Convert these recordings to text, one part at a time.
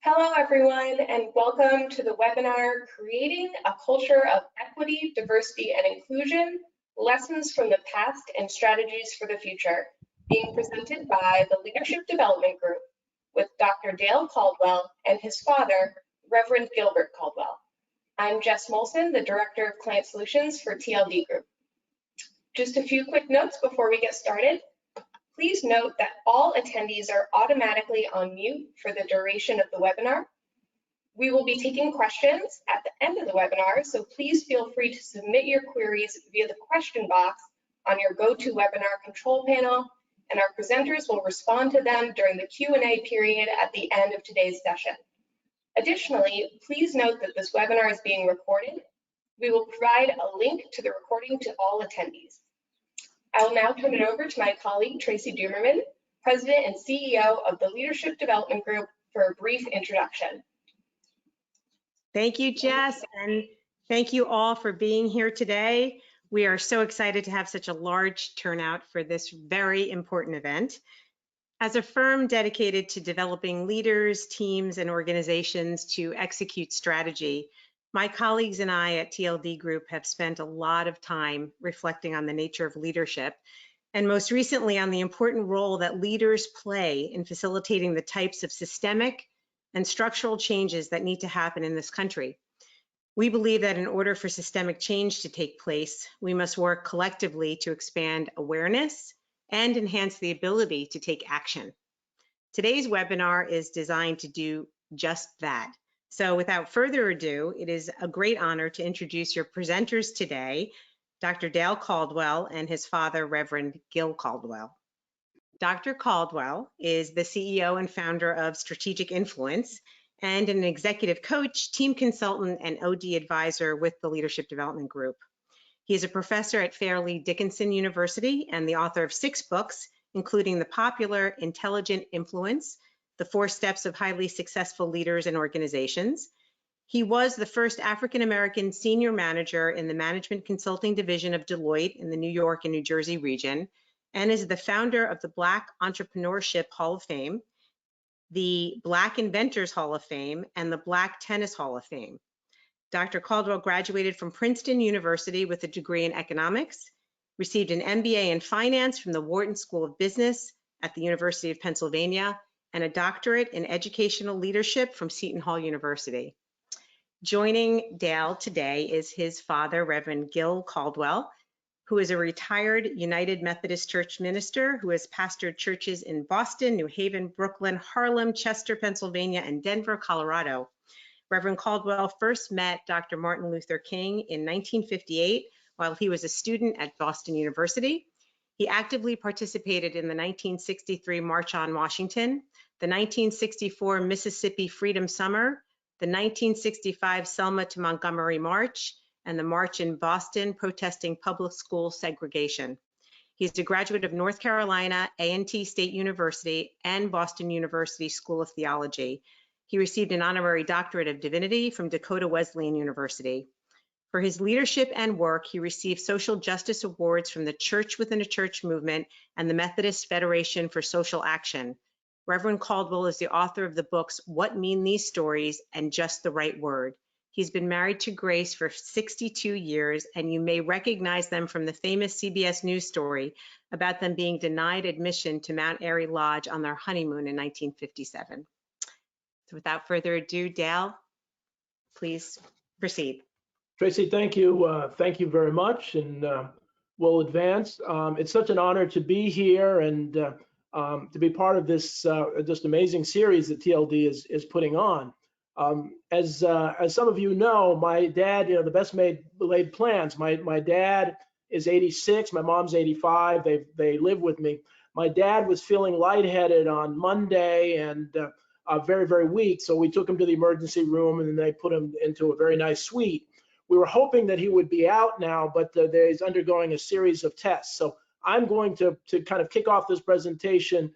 Hello, everyone, and welcome to the webinar, Creating a Culture of Equity, Diversity, and Inclusion, Lessons from the Past and Strategies for the Future, being presented by the Leadership Development Group with Dr. Dale Caldwell and his father, Reverend Gilbert Caldwell. I'm Jess Molson, the Director of Client Solutions for TLD Group. Just a few quick notes before we get started. Please note that all attendees are automatically on mute for the duration of the webinar. We will be taking questions at the end of the webinar, so please feel free to submit your queries via the question box on your GoToWebinar control panel, and our presenters will respond to them during the Q&A period at the end of today's session. Additionally, please note that this webinar is being recorded. We will provide a link to the recording to all attendees. I will now turn it over to my colleague, Tracy Dumerman, President and CEO of the Leadership Development Group, for a brief introduction. Thank you, Jess, and thank you all for being here today. We are so excited to have such a large turnout for this very important event. As a firm dedicated to developing leaders, teams, and organizations to execute strategy, my colleagues and I at TLD Group have spent a lot of time reflecting on the nature of leadership, and most recently on the important role that leaders play in facilitating the types of systemic and structural changes that need to happen in this country. We believe that in order for systemic change to take place, we must work collectively to expand awareness and enhance the ability to take action. Today's webinar is designed to do just that. So without further ado, it is a great honor to introduce your presenters today, Dr. Dale Caldwell and his father, Reverend Gil Caldwell. Dr. Caldwell is the CEO and founder of Strategic Influence and an executive coach, team consultant, and OD advisor with the Leadership Development Group. He is a professor at Fairleigh Dickinson University and the author of 6 books, including the popular Intelligent Influence, The 4 Steps of Highly Successful Leaders and Organizations. He was the first African-American senior manager in the management consulting division of Deloitte in the New York and New Jersey region, and is the founder of the Black Entrepreneurship Hall of Fame, the Black Inventors Hall of Fame, and the Black Tennis Hall of Fame. Dr. Caldwell graduated from Princeton University with a degree in economics, received an MBA in finance from the Wharton School of Business at the University of Pennsylvania, and a doctorate in educational leadership from Seton Hall University. Joining Dale today is his father, Reverend Gil Caldwell, who is a retired United Methodist Church minister who has pastored churches in Boston, New Haven, Brooklyn, Harlem, Chester, Pennsylvania, and Denver, Colorado. Reverend Caldwell first met Dr. Martin Luther King in 1958 while he was a student at Boston University. He actively participated in the 1963 March on Washington, the 1964 Mississippi Freedom Summer, the 1965 Selma to Montgomery March, and the March in Boston protesting public school segregation. He's a graduate of North Carolina A&T State University and Boston University School of Theology. He received an honorary doctorate of divinity from Dakota Wesleyan University. For his leadership and work, he received social justice awards from the Church Within a Church movement and the Methodist Federation for Social Action. Reverend Caldwell is the author of the books What Mean These Stories and Just the Right Word. He's been married to Grace for 62 years, and you may recognize them from the famous CBS News story about them being denied admission to Mount Airy Lodge on their honeymoon in 1957. So without further ado, Dale, please proceed. Tracy, thank you. Thank you very much, and we'll advance. It's such an honor to be here and to be part of this just amazing series that TLD is putting on. As some of you know, my dad, the best laid plans. My dad is 86, my mom's 85. They live with me. My dad was feeling lightheaded on Monday and very, very weak, so we took him to the emergency room and then they put him into a very nice suite. We were hoping that he would be out now, but he's undergoing a series of tests. So I'm going to kind of kick off this presentation,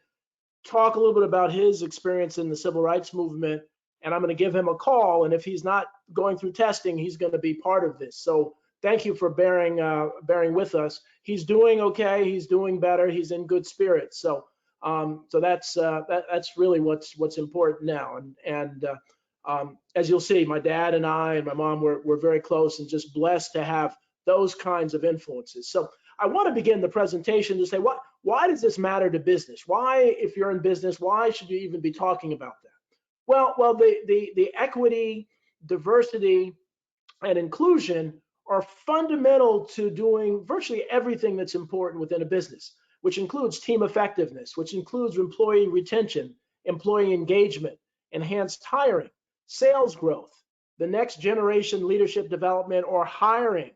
talk a little bit about his experience in the civil rights movement, and I'm going to give him a call. And if he's not going through testing, he's going to be part of this. So thank you for bearing with us. He's doing okay. He's doing better. He's in good spirits. So So that's really what's important now. As you'll see, my dad and I and my mom were very close and just blessed to have those kinds of influences. So I want to begin the presentation to say, why does this matter to business? Why, if you're in business, why should you even be talking about that? Well, the equity, diversity, and inclusion are fundamental to doing virtually everything that's important within a business, which includes team effectiveness, which includes employee retention, employee engagement, enhanced hiring, sales growth, the next generation leadership development, or hiring.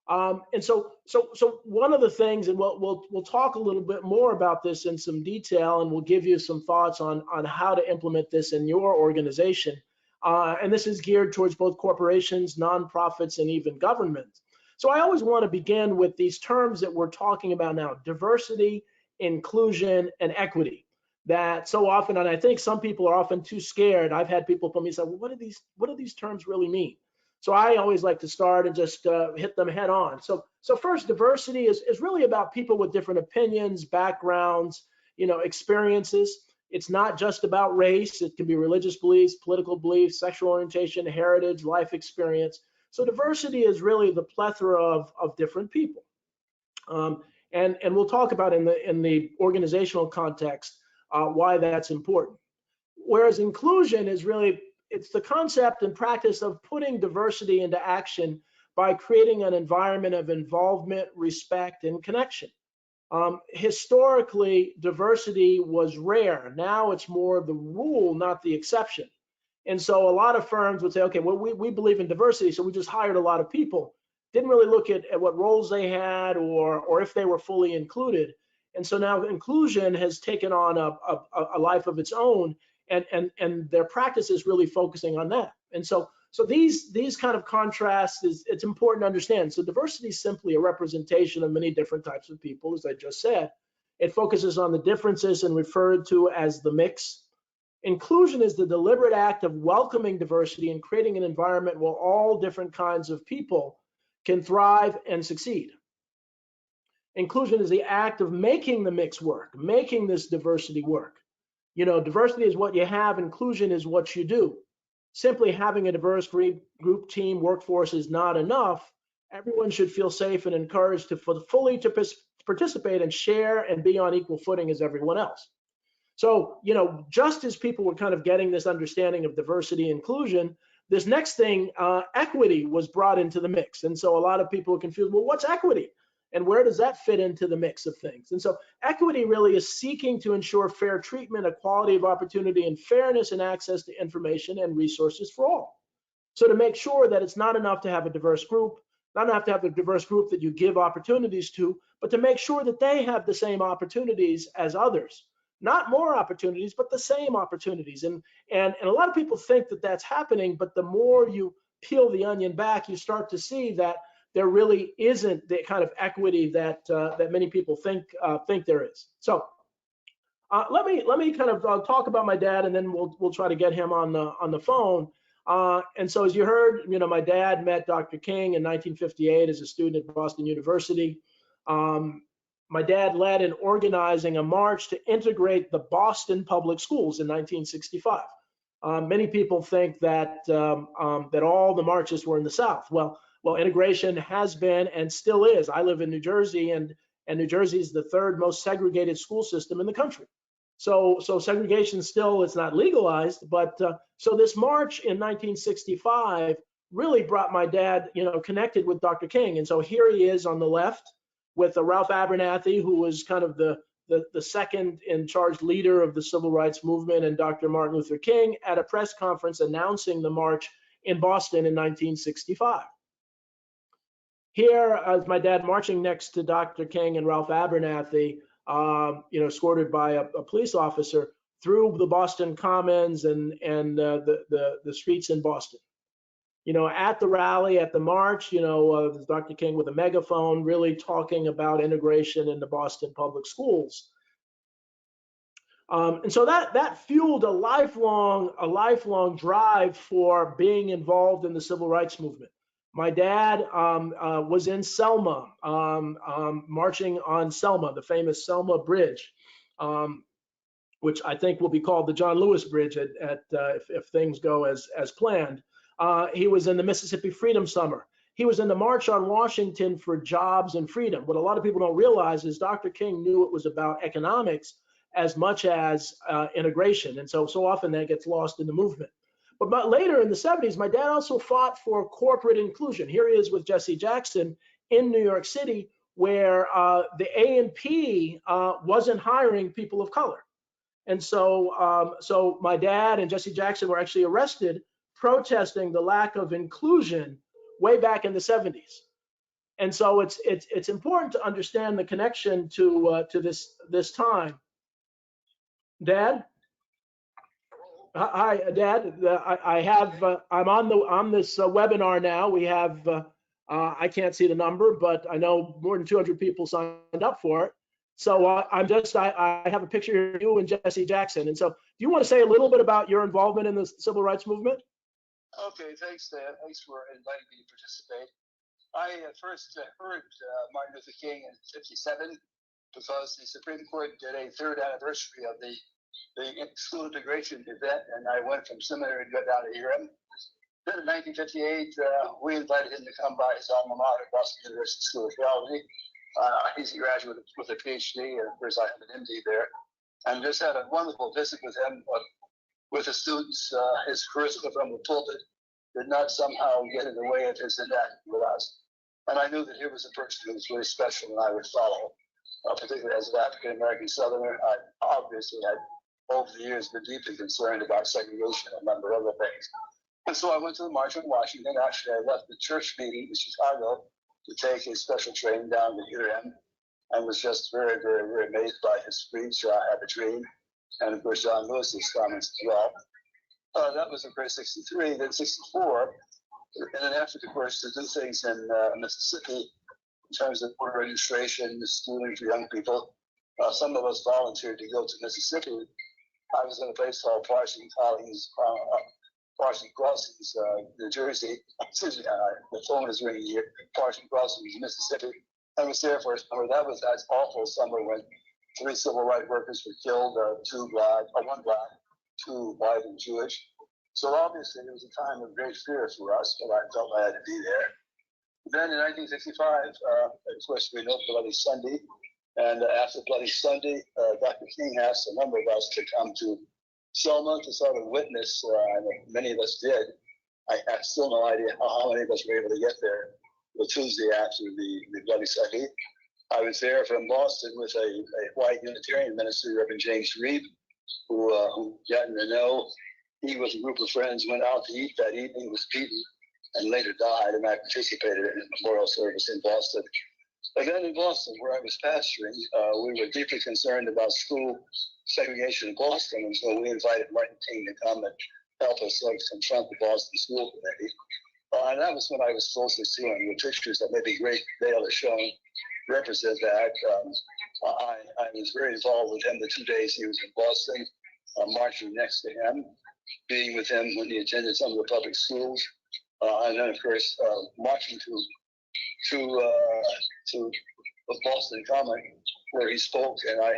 And so one of the things, and we'll talk a little bit more about this in some detail, and we'll give you some thoughts on how to implement this in your organization. And this is geared towards both corporations, nonprofits, and even governments. So I always want to begin with these terms that we're talking about now: diversity, inclusion, and equity. That so often, and I think some people are often too scared. I've had people come to me and say, well, what do these terms really mean? So I always like to start and just hit them head on. So first, diversity is really about people with different opinions, backgrounds, experiences. It's not just about race. It can be religious beliefs, political beliefs, sexual orientation, heritage, life experience. So diversity is really the plethora of different people. And we'll talk about in the organizational context why that's important. Whereas inclusion is really, it's the concept and practice of putting diversity into action by creating an environment of involvement, respect, and connection. Historically, diversity was rare. Now it's more the rule, not the exception. And so a lot of firms would say, okay, well, we believe in diversity, so we just hired a lot of people. Didn't really look at what roles they had or if they were fully included. And so now inclusion has taken on a life of its own, and their practice is really focusing on that. And so these kind of contrasts, it's important to understand. So diversity is simply a representation of many different types of people, as I just said. It focuses on the differences and referred to as the mix. Inclusion is the deliberate act of welcoming diversity and creating an environment where all different kinds of people can thrive and succeed. Inclusion is the act of making the mix work, making this diversity work. Diversity is what you have, inclusion is what you do. Simply having a diverse group, team, workforce is not enough. Everyone should feel safe and encouraged to fully participate and share and be on equal footing as everyone else. So, just as people were kind of getting this understanding of diversity and inclusion, this next thing, equity, was brought into the mix. And so a lot of people are confused, well, what's equity? And where does that fit into the mix of things? And so equity really is seeking to ensure fair treatment, equality of opportunity, and fairness in access to information and resources for all. So to make sure that it's not enough to have a diverse group, not enough to have a diverse group that you give opportunities to, but to make sure that they have the same opportunities as others. Not more opportunities, but the same opportunities. And a lot of people think that that's happening, but the more you peel the onion back, you start to see that there really isn't the kind of equity that many people think there is. So let me kind of talk about my dad, and then we'll try to get him on the phone. And so, as you heard, my dad met Dr. King in 1958 as a student at Boston University. My dad led in organizing a march to integrate the Boston public schools in 1965. Many people think that that all the marches were in the South. Well, integration has been and still is. I live in New Jersey, and New Jersey is the third most segregated school system in the country. So segregation still is not legalized, but so this march in 1965 really brought my dad, connected with Dr. King. And so here he is on the left with Ralph Abernathy, who was kind of the second in charge leader of the civil rights movement, and Dr. Martin Luther King at a press conference announcing the march in Boston in 1965. Here is my dad marching next to Dr. King and Ralph Abernathy, escorted by a police officer through the Boston Commons and the streets in Boston. At the rally, at the march, Dr. King with a megaphone, really talking about integration in the Boston public schools. And so that fueled a lifelong drive for being involved in the civil rights movement. My dad was in Selma, marching on Selma, the famous Selma Bridge. which I think will be called the John Lewis Bridge if things go as planned. He was in the Mississippi Freedom Summer. He was in the March on Washington for Jobs and Freedom. What a lot of people don't realize is Dr. King knew it was about economics as much as integration. And so often that gets lost in the movement. But later in the 70s, my dad also fought for corporate inclusion. Here he is with Jesse Jackson in New York City, where the A&P wasn't hiring people of color. And so my dad and Jesse Jackson were actually arrested protesting the lack of inclusion way back in the 70s. And so it's important to understand the connection to this time. Dad? Hi, Dad. I'm on this webinar now. We have I can't see the number, but I know more than 200 people signed up for it. So I have a picture of you and Jesse Jackson. And so, do you want to say a little bit about your involvement in the civil rights movement? Okay, thanks, Dan. Thanks for inviting me to participate. I first heard Martin Luther King in '57 because the Supreme Court did a third anniversary of the school integration event, and I went from seminary to go down to hear him. Then in 1958, we invited him to come by his alma mater, Boston University School of Theology. He's a graduate with a PhD, and of course I have an MD there. And just had a wonderful visit with him, with the students. His charisma from the pulpit did not somehow get in the way of his interacting with us. And I knew that here was a person who was really special and I would follow, particularly as an African-American Southerner. I obviously had, over the years, been deeply concerned about segregation and a number of other things. And so I went to the March on Washington. Actually, I left the church meeting in Chicago to take a special train down to hear him, and was just very, very, very amazed by his speech. I had a dream, and of course John Lewis's comments as well. That was of course '63, then '64, and then after, of course, to do things in Mississippi in terms of voter registration, schooling for young people. Some of us volunteered to go to Mississippi. I was in a place called Parsons Crossings, New Jersey. Excuse me, the phone is ringing here. Parsons Crossings, Mississippi. I was there for a summer. That was that awful summer when 3 civil rights workers were killed, 1 black, 2 white and Jewish. So obviously it was a time of great fear for us, but I felt I had to be there. Then in 1965, of course, we know Bloody Sunday. And after Bloody Sunday, Dr. King asked a number of us to come to Selma to sort of witness, and many of us did. I have still no idea how many of us were able to get there the Tuesday after the Bloody Sunday. I was there from Boston with a white Unitarian minister, Reverend James Reeb, who gotten to know. He with a group of friends went out to eat that evening, was beaten, and later died, and I participated in a memorial service in Boston. And then in Boston, where I was pastoring, we were deeply concerned about school segregation in Boston, and so we invited Martin King to come and help us confront the Boston School Committee. And that was when I was closest to him. The pictures that maybe Great Dale has shown represent that. I was very involved with him the 2 days he was in Boston, marching next to him, being with him when he attended some of the public schools, and then of course marching to Boston Common, where he spoke, and I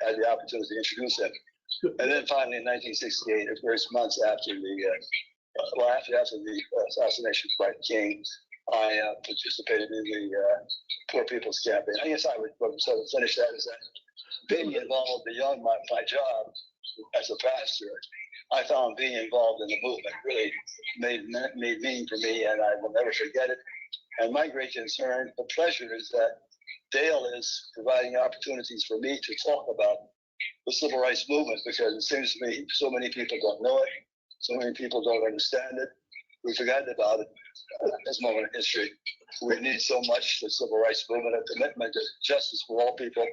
had the opportunity to introduce him. And then finally in 1968, of course, months after the assassination of Martin King, I participated in the Poor People's Campaign. I guess I would sort of finish that as that being involved beyond my job as a pastor, I found being involved in the movement really made meaning for me, and I will never forget it. And my great concern, the pleasure, is that Dale is providing opportunities for me to talk about the civil rights movement, because it seems to me so many people don't know it, so many people don't understand it. We've forgotten about it at this moment in history. We need so much the civil rights movement, a commitment to justice for all people,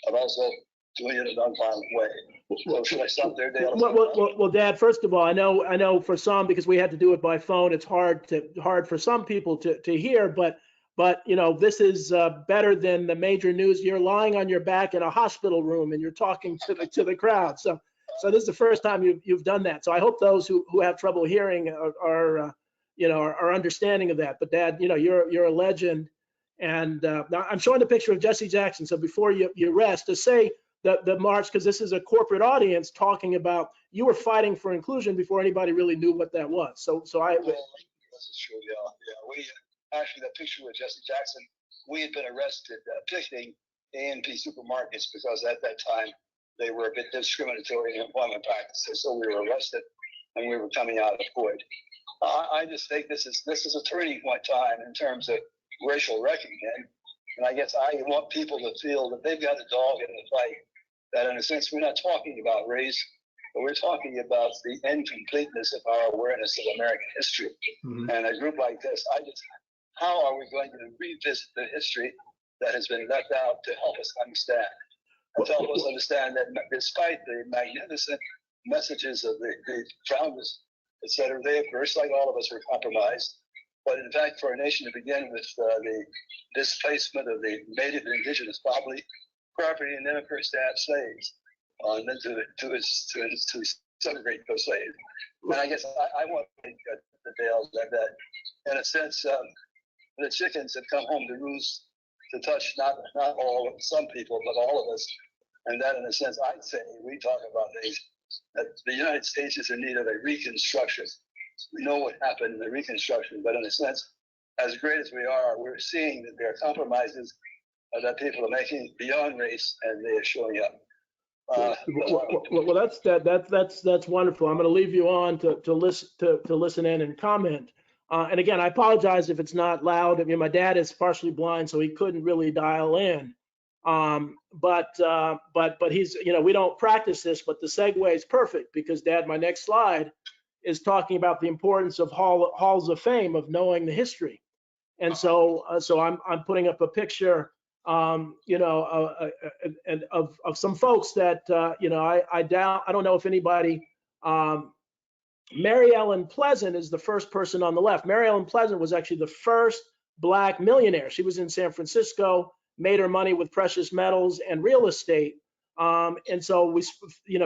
and also doing it in an nonviolent way. So should I stop there, Dale? Well, Dad, first of all, I know for some, because we had to do it by phone, it's hard for some people to hear, but you know, this is better than the major news. You're lying on your back in a hospital room and you're talking to the crowd. So this is the first time you've done that. So I hope those who have trouble hearing are understanding of that. But Dad, you know, you're a legend. And now I'm showing the picture of Jesse Jackson. So before you rest, to say the march, because this is a corporate audience talking about you were fighting for inclusion before anybody really knew what that was. So I. This is true. Yeah. We actually, that picture with Jesse Jackson, we had been arrested picketing A&P supermarkets because at that time they were a bit discriminatory in employment practices. So we were arrested and we were coming out of void. I just think this is a turning point time in terms of racial reckoning. And I guess I want people to feel that they've got a dog in the fight, that in a sense, we're not talking about race, but we're talking about the incompleteness of our awareness of American history. Mm-hmm. And a group like this, how are we going to revisit the history that has been left out to help us understand? And to help us understand that despite the magnificent messages of the founders, et cetera, they, of course, like all of us, were compromised. But in fact, for a nation to begin with the displacement of the native and indigenous property, and then of course to have slaves, and then to celebrate those slaves. And I guess I want to think the tales that in a sense, the chickens have come home to roost to touch not all, some people, but all of us. And that in a sense, I'd say we talk about that the United States is in need of a reconstruction. We know what happened in the Reconstruction, but in a sense, as great as we are, we're seeing that there are compromises that people are making beyond race, and they are showing up. Well, that's wonderful. I'm going to leave you on to listen in and comment. And again, I apologize if it's not loud. I mean, my dad is partially blind, so he couldn't really dial in. But he's, we don't practice this, but the segue is perfect because, Dad, my next slide is talking about the importance of halls of fame, of knowing the history. And so I'm putting up a picture, of some folks that, I don't know if anybody, Mary Ellen Pleasant is the first person on the left. Mary Ellen Pleasant was actually the first Black millionaire. She was in San Francisco, made her money with precious metals and real estate. And so we,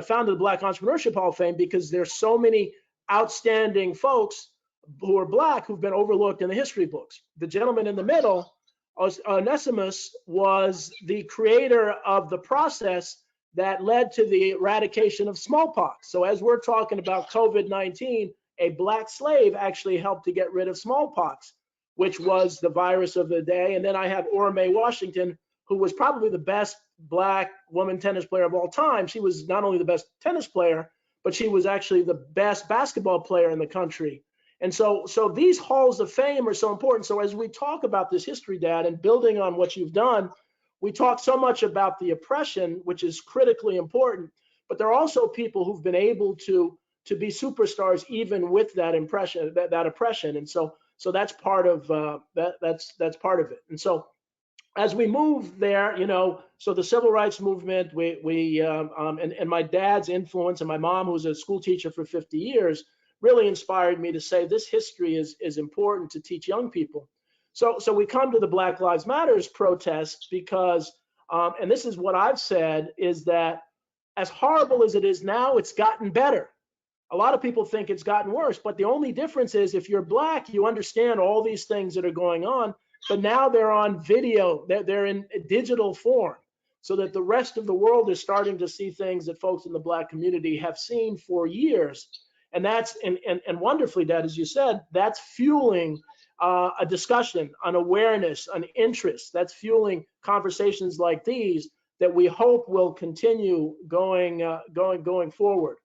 founded the Black Entrepreneurship Hall of Fame because there's so many outstanding folks who are Black who've been overlooked in the history books. The gentleman in the middle, Onesimus, was the creator of the process that led to the eradication of smallpox. So as we're talking about COVID-19, a Black slave actually helped to get rid of smallpox, which was the virus of the day. And then I have Ora Mae Washington, who was probably the best Black woman tennis player of all time. She was not only the best tennis player, but she was actually the best basketball player in the country. And so these halls of fame are so important. So as we talk about this history, Dad, and building on what you've done, we talk so much about the oppression, which is critically important, but there are also people who've been able to be superstars even with that oppression. And so that's part of that's part of it. And so as we move there, so the civil rights movement, and my dad's influence, and my mom, who was a school teacher for 50 years, really inspired me to say this history is important to teach young people. So we come to the Black Lives Matters protests because, and this is what I've said, is that as horrible as it is now, it's gotten better. A lot of people think it's gotten worse, but the only difference is if you're Black, you understand all these things that are going on, but now they're on video, they're in digital form, so that the rest of the world is starting to see things that folks in the Black community have seen for years. And that's, and wonderfully, Dad, as you said, that's fueling a discussion, an awareness, an interest. That's fueling conversations like these that we hope will continue going forward.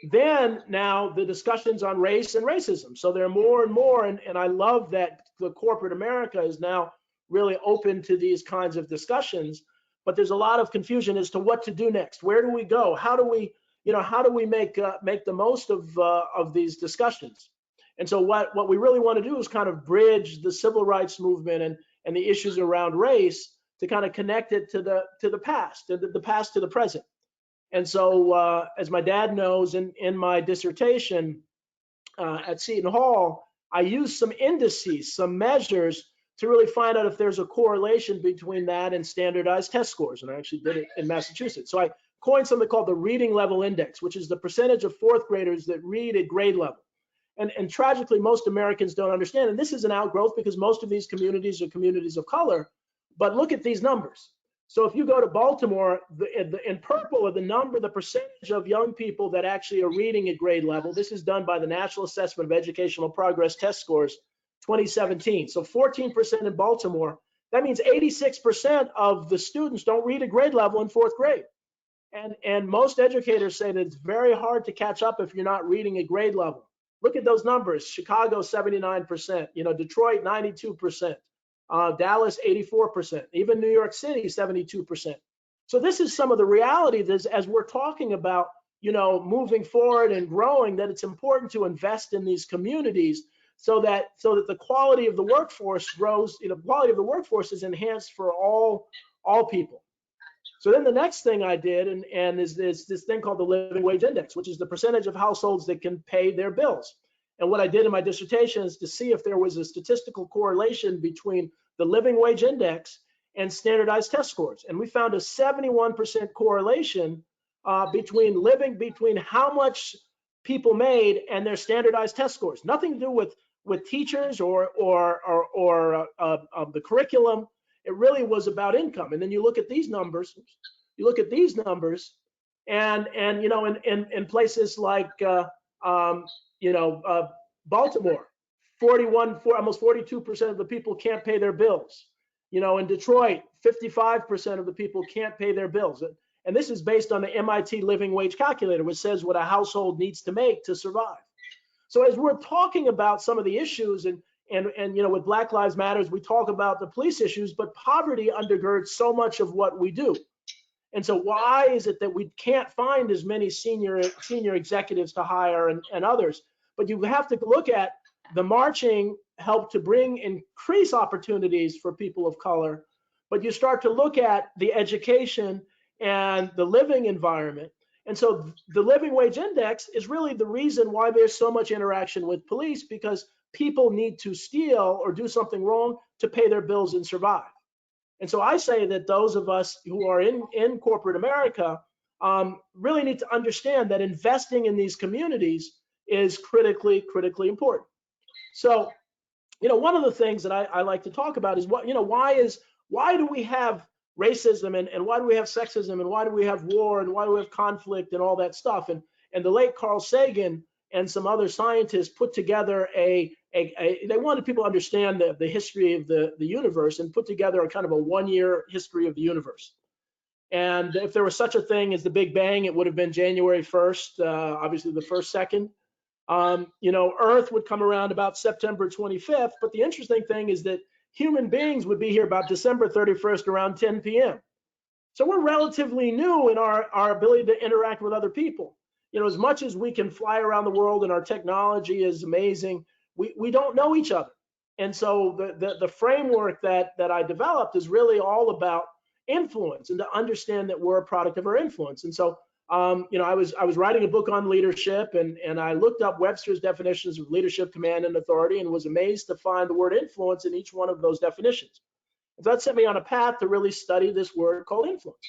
Then now the discussions on race and racism. So there are more and more, and I love that the corporate America is now really open to these kinds of discussions, but there's a lot of confusion as to what to do next. Where do we go? How do we make the most of these discussions? And so what we really want to do is kind of bridge the civil rights movement and the issues around race to kind of connect it to the past, the past to the present. And so as my dad knows, in my dissertation at Seton Hall, I used some indices, some measures to really find out if there's a correlation between that and standardized test scores. And I actually did it in Massachusetts. So I coined something called the Reading Level Index, which is the percentage of fourth graders that read at grade level. And tragically, most Americans don't understand. And this is an outgrowth because most of these communities are communities of color. But look at these numbers. So if you go to Baltimore, in purple are the percentage of young people that actually are reading at grade level. This is done by the National Assessment of Educational Progress Test Scores 2017. So 14% in Baltimore. That means 86% of the students don't read at grade level in 4th grade. And most educators say that it's very hard to catch up if you're not reading at grade level. Look at those numbers. Chicago, 79%. Detroit, 92%. Dallas, 84%. Even New York City, 72%. So this is some of the reality that as we're talking about, moving forward and growing, that it's important to invest in these communities so that the quality of the workforce grows. The quality of the workforce is enhanced for all people. So then the next thing I did, and is this thing called the Living Wage Index, which is the percentage of households that can pay their bills. And what I did in my dissertation is to see if there was a statistical correlation between the Living Wage Index and standardized test scores. And we found a 71% correlation between how much people made and their standardized test scores. Nothing to do with teachers or the curriculum. It really was about income. And then you look at these numbers. And in places like Baltimore, almost 42% of the people can't pay their bills. In Detroit, 55% of the people can't pay their bills. And this is based on the MIT Living Wage Calculator, which says what a household needs to make to survive. So as we're talking about some of the issues, and with Black Lives Matters, we talk about the police issues, but poverty undergirds so much of what we do. And so why is it that we can't find as many senior executives to hire and others? But you have to look at the marching helped to increase opportunities for people of color, but you start to look at the education and the living environment. And so the Living Wage Index is really the reason why there's so much interaction with police, because people need to steal or do something wrong to pay their bills and survive. And so I say that those of us who are in corporate America really need to understand that investing in these communities is critically important. So, one of the things that I like to talk about is why do we have racism and why do we have sexism and why do we have war and why do we have conflict and all that stuff? And the late Carl Sagan and some other scientists put together they wanted people to understand the history of the universe and put together a kind of a 1-year history of the universe. And if there was such a thing as the Big Bang, it would have been January 1st, obviously the first second. Earth would come around about September 25th, but the interesting thing is that human beings would be here about December 31st around 10 p.m. So we're relatively new in our ability to interact with other people. As much as we can fly around the world and our technology is amazing, we don't know each other. And so the framework that I developed is really all about influence and to understand that we're a product of our influence. And so I was writing a book on leadership, and I looked up Webster's definitions of leadership, command, and authority, and was amazed to find the word influence in each one of those definitions. And so that set me on a path to really study this word called influence,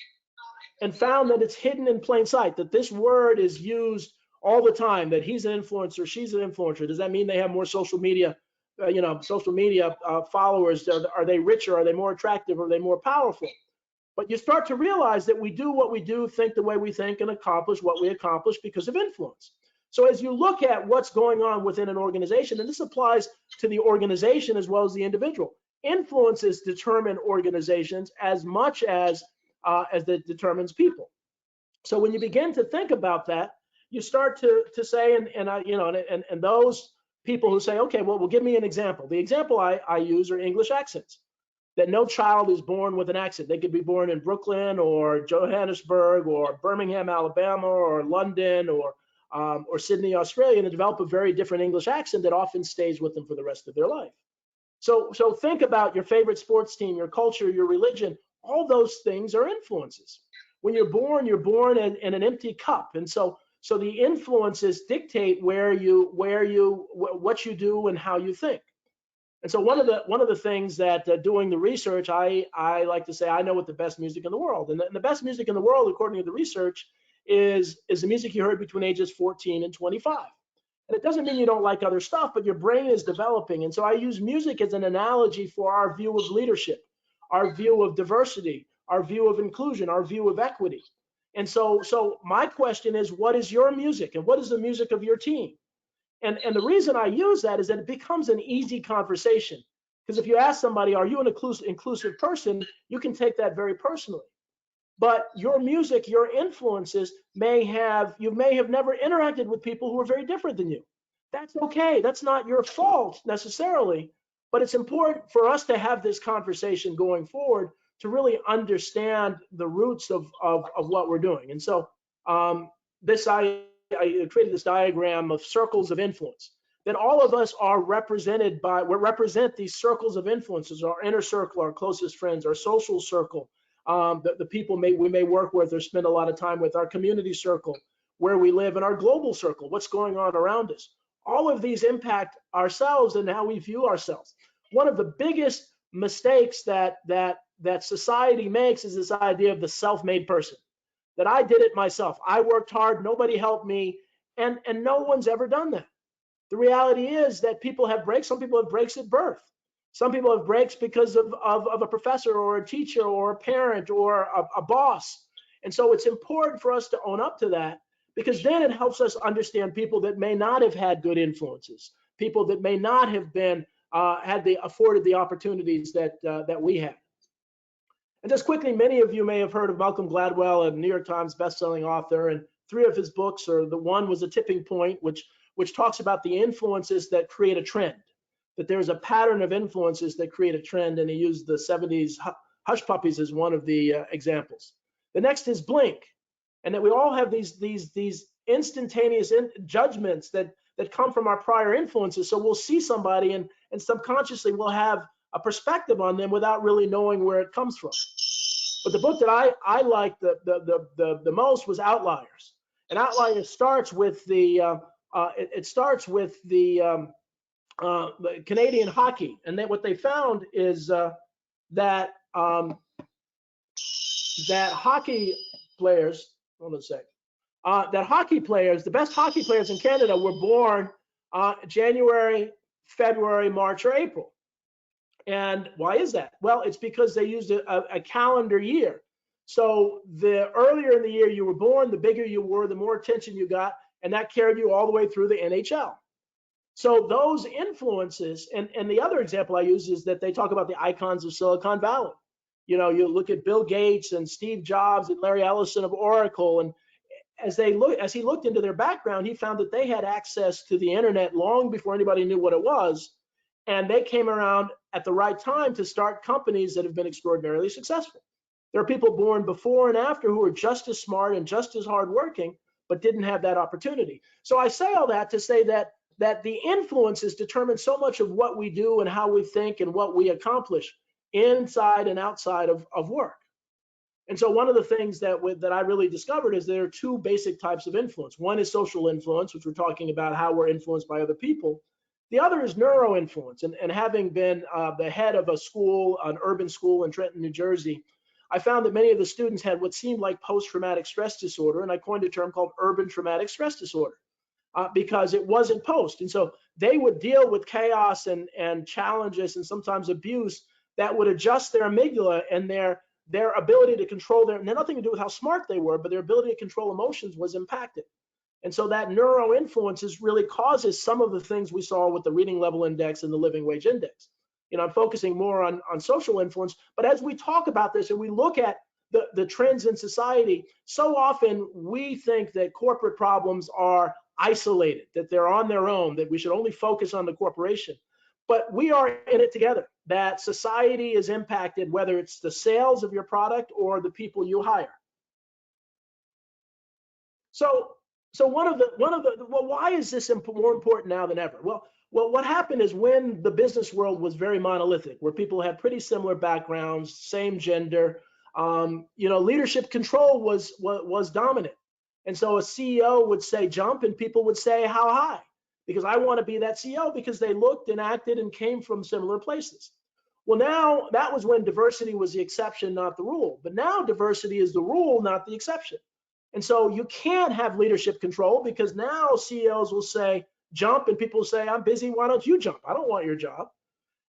and found that it's hidden in plain sight, that this word is used all the time, that he's an influencer, she's an influencer. Does that mean they have more social media followers? Are they richer? Are they more attractive? Are they more powerful? But you start to realize that we do what we do, think the way we think, and accomplish what we accomplish because of influence. So as you look at what's going on within an organization, and this applies to the organization as well as the individual, influences determine organizations as much as it determines people. So when you begin to think about that, you start to say, and those people who say, okay, well, give me an example. The example I use are English accents. That no child is born with an accent. They could be born in Brooklyn or Johannesburg or Birmingham, Alabama, or London or Sydney, Australia, and they develop a very different English accent that often stays with them for the rest of their life. So think about your favorite sports team, your culture, your religion. All those things are influences. When you're born in an empty cup, and so the influences dictate what you do and how you think. And so one of the things that doing the research, I like to say, I know what the best music in the world, and the best music in the world, according to the research, is the music you heard between ages 14 and 25. And it doesn't mean you don't like other stuff, but your brain is developing. And so I use music as an analogy for our view of leadership, our view of diversity, our view of inclusion, our view of equity. And so my question is, what is your music and what is the music of your team? And the reason I use that is that it becomes an easy conversation. Because if you ask somebody, are you an inclusive person, you can take that very personally. But your music, your influences you may have never interacted with people who are very different than you. That's okay. That's not your fault necessarily, but it's important for us to have this conversation going forward to really understand the roots of what we're doing. And so I created this diagram of circles of influence, that all of us are represented by, we represent these circles of influences, our inner circle, our closest friends, our social circle, the people we may work with or spend a lot of time with, our community circle, where we live, and our global circle, what's going on around us. All of these impact ourselves and how we view ourselves. One of the biggest mistakes that society makes is this idea of the self-made person, that I did it myself. I worked hard, nobody helped me, and no one's ever done that. The reality is that people have breaks. Some people have breaks at birth. Some people have breaks because of a professor or a teacher or a parent or a boss. And so it's important for us to own up to that, because then it helps us understand people that may not have had good influences, people that may not have been afforded the opportunities that we had. And just quickly, many of you may have heard of Malcolm Gladwell, a New York Times bestselling author, and 3 of his books, or the one was A Tipping Point, which talks about the influences that create a trend, that there's a pattern of influences that create a trend, and he used the 70s Hush Puppies as one of the examples. The next is Blink, and that we all have these instantaneous judgments that come from our prior influences. So we'll see somebody and subconsciously we'll have a perspective on them without really knowing where it comes from. But the book that I liked the most was Outliers. And Outliers starts with the Canadian hockey, and then what they found is that hockey players, hold on a sec, the best hockey players in Canada were born January, February, March, or April. And why is that? Well, it's because they used a calendar year. So the earlier in the year you were born, the bigger you were, the more attention you got, and that carried you all the way through the NHL. So those influences, and the other example I use is that they talk about the icons of Silicon Valley. You know, you look at Bill Gates and Steve Jobs and Larry Ellison of Oracle, and as he looked into their background, he found that they had access to the internet long before anybody knew what it was, and they came around at the right time to start companies that have been extraordinarily successful. There are people born before and after who are just as smart and just as hardworking, but didn't have that opportunity. So I say all that to say that the influences determine so much of what we do and how we think and what we accomplish inside and outside of work. And so one of the things that I really discovered is there are 2 basic types of influence. One is social influence, which we're talking about how we're influenced by other people. The other is neuro-influence. And having been the head of a school, an urban school in Trenton, New Jersey, I found that many of the students had what seemed like post-traumatic stress disorder, and I coined a term called urban traumatic stress disorder because it wasn't post. And so they would deal with chaos and challenges and sometimes abuse that would adjust their amygdala, and their ability to control had nothing to do with how smart they were, but their ability to control emotions was impacted. And so that neuro influences really causes some of the things we saw with the reading level index and the living wage index. You know, I'm focusing more on social influence, but as we talk about this and we look at the trends in society, so often we think that corporate problems are isolated, that they're on their own, that we should only focus on the corporation. But we are in it together, that society is impacted, whether it's the sales of your product or the people you hire. So why is this more important now than ever? Well, what happened is when the business world was very monolithic, where people had pretty similar backgrounds, same gender, leadership control was dominant. And so a CEO would say jump and people would say how high, because I want to be that CEO, because they looked and acted and came from similar places. Well, now that was when diversity was the exception, not the rule. But now diversity is the rule, not the exception. And so you can't have leadership control, because now CEOs will say jump and people will say, I'm busy, why don't you jump? I don't want your job.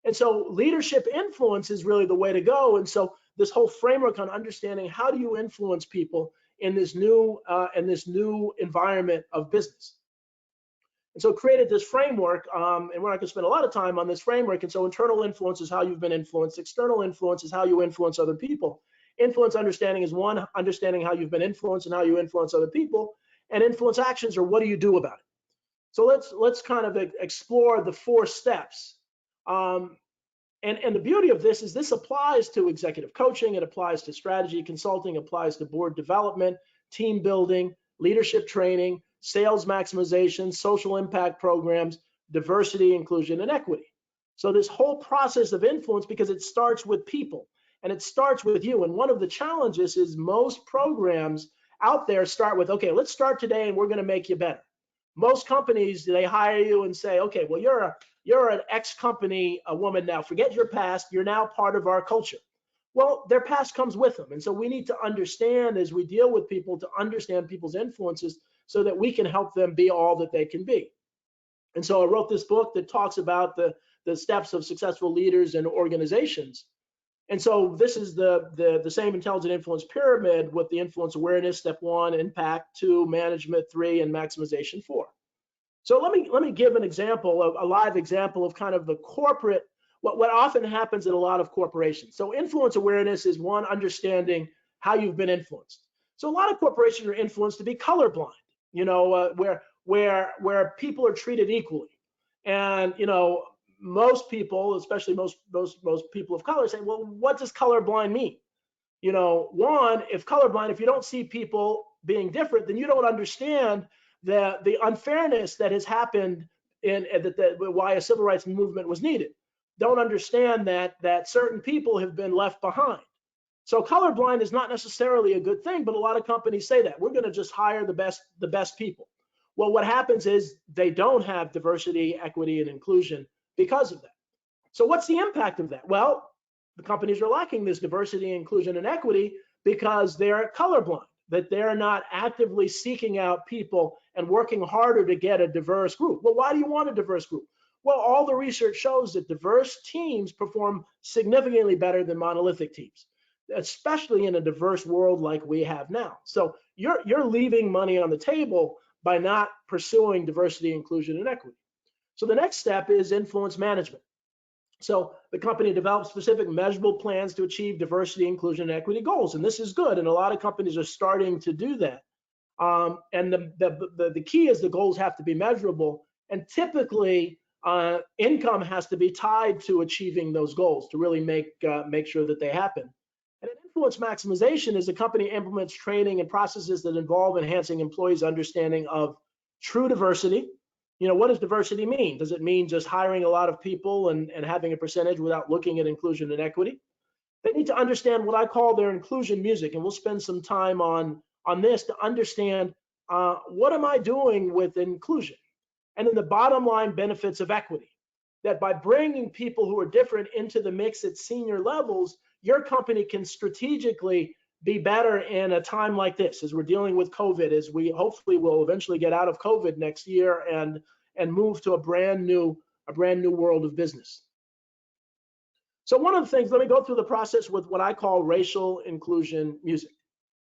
And so leadership influence is really the way to go. And so this whole framework on understanding how do you influence people in this new environment of business. And so created this framework, and we're not going to spend a lot of time on this framework. And so internal influence is how you've been influenced. External influence is how you influence other people. Influence understanding is one, understanding how you've been influenced and how you influence other people. And influence actions are what do you do about it. So let's kind of explore the 4 steps. And the beauty of this is this applies to executive coaching, it applies to strategy consulting, applies to board development, team building, leadership training, sales maximization, social impact programs, diversity, inclusion, and equity. So this whole process of influence, because it starts with people and it starts with you. And one of the challenges is most programs out there start with, okay, let's start today and we're going to make you better. Most companies, they hire you and say, okay, well, you're an ex-company, a woman now, forget your past, you're now part of our culture. Well, their past comes with them. And so we need to understand as we deal with people to understand people's influences so that we can help them be all that they can be. And so I wrote this book that talks about the steps of successful leaders and organizations. And so this is the same intelligent influence pyramid with the influence awareness, step 1, impact 2, management 3, and maximization 4. So let me give an example, a live example of kind of the corporate, what often happens in a lot of corporations. So influence awareness is one, understanding how you've been influenced. So a lot of corporations are influenced to be colorblind, where people are treated equally. And, most people, especially most people of color say, well, what does colorblind mean? One, if you don't see people being different, then you don't understand the unfairness that has happened in why a civil rights movement was needed. Don't understand that certain people have been left behind. So colorblind is not necessarily a good thing, but a lot of companies say that we're going to just hire the best people. Well, what happens is they don't have diversity, equity, and inclusion because of that. So what's the impact of that? Well, the companies are lacking this diversity, inclusion, and equity because they're colorblind, that they're not actively seeking out people and working harder to get a diverse group. Well, why do you want a diverse group? Well, all the research shows that diverse teams perform significantly better than monolithic teams, especially in a diverse world like we have now. So you're leaving money on the table by not pursuing diversity, inclusion, and equity. So the next step is influence management. So the company develops specific measurable plans to achieve diversity, inclusion, and equity goals. And this is good. And a lot of companies are starting to do that. And the key is the goals have to be measurable. And typically, income has to be tied to achieving those goals to really make sure that they happen. And an influence maximization is a company implements training and processes that involve enhancing employees' understanding of true diversity. What does diversity mean? Does it mean just hiring a lot of people and having a percentage without looking at inclusion and equity? They need to understand what I call their inclusion music, and we'll spend some time on this to understand what am I doing with inclusion? And then the bottom line benefits of equity, that by bringing people who are different into the mix at senior levels, your company can strategically be better in a time like this, as we're dealing with COVID, as we hopefully will eventually get out of COVID next year and move to a brand new world of business. So one of the things, let me go through the process with what I call racial inclusion music.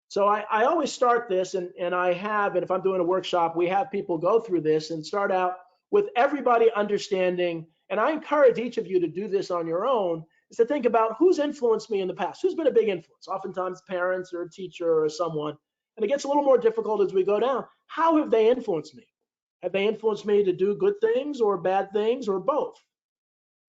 So I always start this, and if I'm doing a workshop, we have people go through this and start out with everybody understanding, and I encourage each of you to do this on your own, is to think about who's influenced me in the past, who's been a big influence, oftentimes parents or a teacher or someone. And it gets a little more difficult as we go down. How have they influenced me? Have they influenced me to do good things or bad things or both?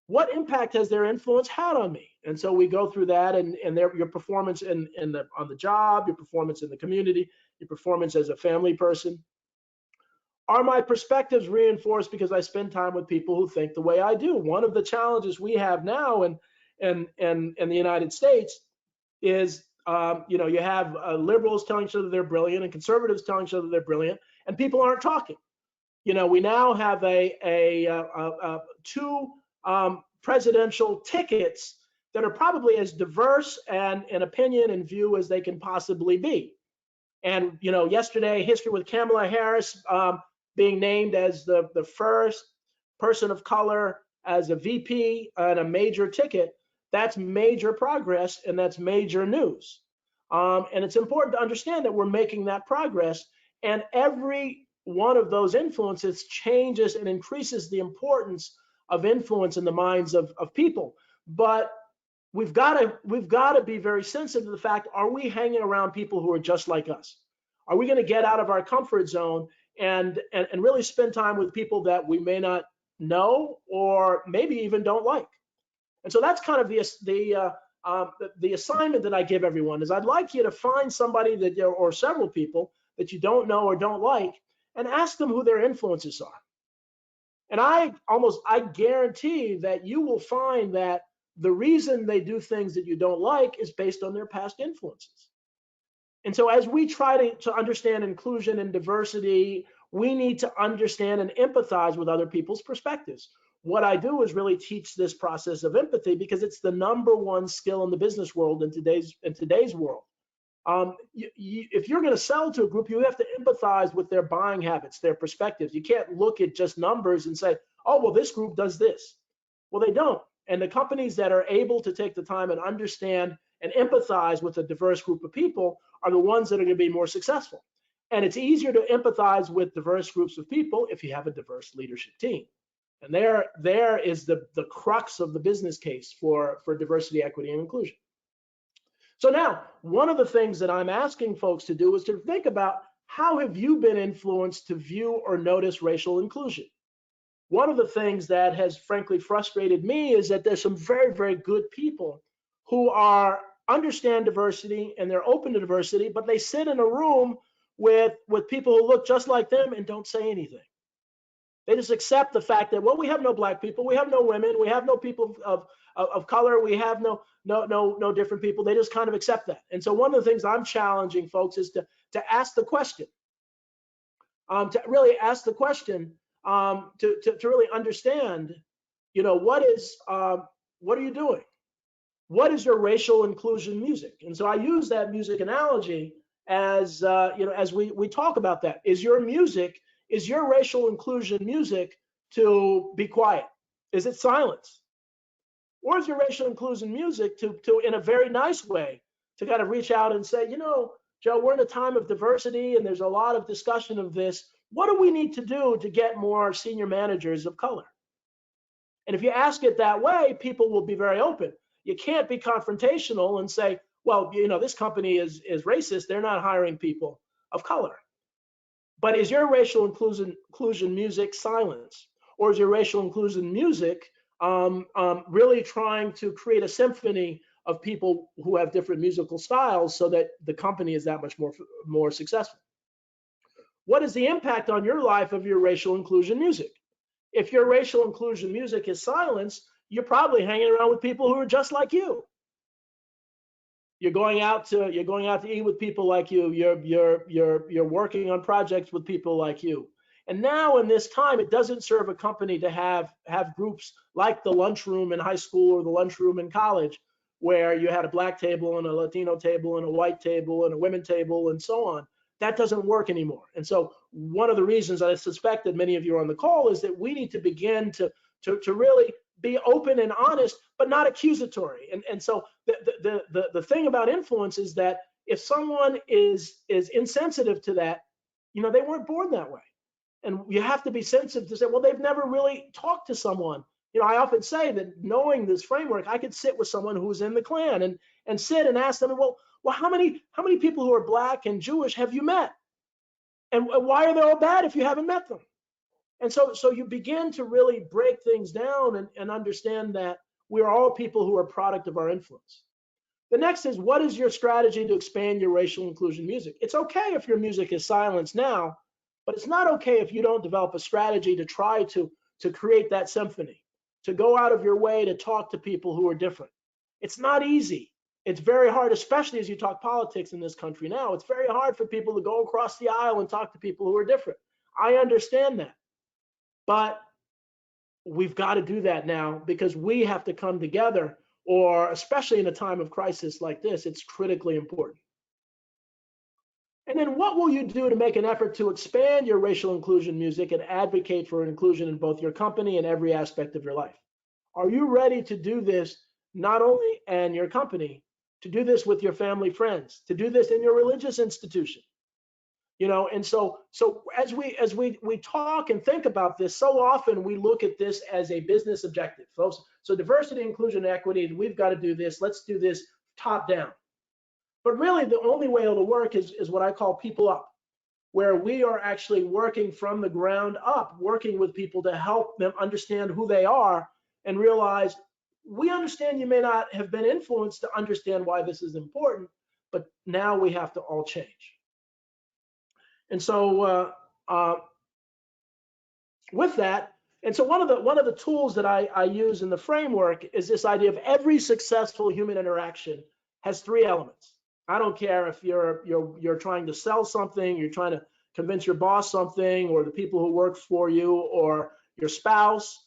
What impact has their influence had on me? And so we go through that, and your performance on the job, your performance in the community, your performance as a family person. Are my perspectives reinforced because I spend time with people who think the way I do? One of the challenges we have now in the United States is, you have liberals telling each other they're brilliant and conservatives telling each other they're brilliant, and people aren't talking. We now have two presidential tickets that are probably as diverse and in opinion and view as they can possibly be. And yesterday, history with Kamala Harris being named as the first person of color as a VP on a major ticket. that's major progress and that's major news. And it's important to understand that we're making that progress, and every one of those influences changes and increases the importance of influence in the minds of people. But we've got to be very sensitive to the fact, are we hanging around people who are just like us? Are we going to get out of our comfort zone and really spend time with people that we may not know or maybe even don't like? And so that's kind of the assignment that I give everyone is I'd like you to find somebody that, or several people that you don't know or don't like, and ask them who their influences are. And I guarantee that you will find that the reason they do things that you don't like is based on their past influences. And so as we try to understand inclusion and diversity, we need to understand and empathize with other people's perspectives. What I do is really teach this process of empathy because it's the #1 skill in the business world in today's world. If you're going to sell to a group, you have to empathize with their buying habits, their perspectives. You can't look at just numbers and say, oh, well, this group does this. Well, they don't. And the companies that are able to take the time and understand and empathize with a diverse group of people are the ones that are going to be more successful. And it's easier to empathize with diverse groups of people if you have a diverse leadership team. And there is the crux of the business case for diversity, equity, and inclusion. So now, one of the things that I'm asking folks to do is to think about, how have you been influenced to view or notice racial inclusion? One of the things that has frankly frustrated me is that there's some very, very good people who understand diversity and they're open to diversity, but they sit in a room with people who look just like them and don't say anything. They just accept the fact that, well, we have no black people, we have no women, we have no people of color, we have no different people. They just kind of accept that. And so one of the things I'm challenging folks is to ask the question, to really ask the question, to really understand, what are you doing? What is your racial inclusion music? And so I use that music analogy as as we talk about that. Is your racial inclusion music to be quiet? Is it silence? Or is your racial inclusion music to in a very nice way to kind of reach out and say, Joe, we're in a time of diversity and there's a lot of discussion of this. What do we need to do to get more senior managers of color? And if you ask it that way, people will be very open. You can't be confrontational and say, well, this company is racist, they're not hiring people of color. But is your racial inclusion music silence? Or is your racial inclusion music really trying to create a symphony of people who have different musical styles so that the company is that much more successful? What is the impact on your life of your racial inclusion music? If your racial inclusion music is silence, you're probably hanging around with people who are just like you. You're going out to eat with people like you. You're working on projects with people like you. And now in this time, it doesn't serve a company to have groups like the lunchroom in high school or the lunchroom in college, where you had a black table and a Latino table and a white table and a women table and so on. That doesn't work anymore. And so one of the reasons I suspect that many of you are on the call is that we need to begin to really be open and honest, but not accusatory. And so the thing about influence is that if someone is insensitive to that, they weren't born that way. And you have to be sensitive to say, well, they've never really talked to someone. I often say that knowing this framework, I could sit with someone who's in the Klan and sit and ask them, well, how many people who are black and Jewish have you met? And why are they all bad if you haven't met them? And so you begin to really break things down and understand that we are all people who are a product of our influence. The next is, what is your strategy to expand your racial inclusion music? It's okay if your music is silenced now, but it's not okay if you don't develop a strategy to try to create that symphony, to go out of your way to talk to people who are different. It's not easy. It's very hard, especially as you talk politics in this country now. It's very hard for people to go across the aisle and talk to people who are different. I understand that. But we've got to do that now because we have to come together, or especially in a time of crisis like this, it's critically important. And then what will you do to make an effort to expand your racial inclusion music and advocate for inclusion in both your company and every aspect of your life? Are you ready to do this not only in your company, to do this with your family, friends, to do this in your religious institution. And so as we talk and think about this, so often we look at this as a business objective. So diversity, inclusion, and equity, we've got to do this. Let's do this top down. But really, the only way it'll work is what I call people up, where we are actually working from the ground up, working with people to help them understand who they are and realize, we understand you may not have been influenced to understand why this is important, but now we have to all change. And so with that, and so one of the tools that I use in the framework is this idea of every successful human interaction has 3 elements. I don't care if you're trying to sell something, you're trying to convince your boss something, or the people who work for you, or your spouse.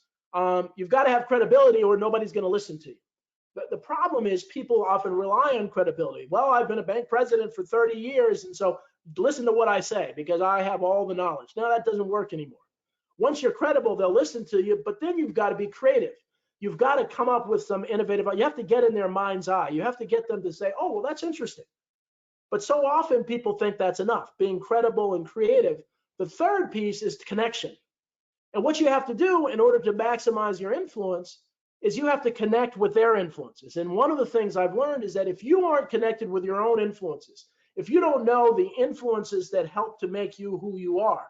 You've got to have credibility, or nobody's going to listen to you. But the problem is people often rely on credibility. Well, I've been a bank president for 30 years, and so listen to what I say because I have all the knowledge. No, that doesn't work anymore. Once you're credible, they'll listen to you, but then you've got to be creative. You've got to come up with some innovative, you have to get in their mind's eye. You have to get them to say, oh, well, that's interesting. But so often people think that's enough, being credible and creative. The third piece is connection. And what you have to do in order to maximize your influence is you have to connect with their influences. And one of the things I've learned is that if you aren't connected with your own influences, if you don't know the influences that help to make you who you are,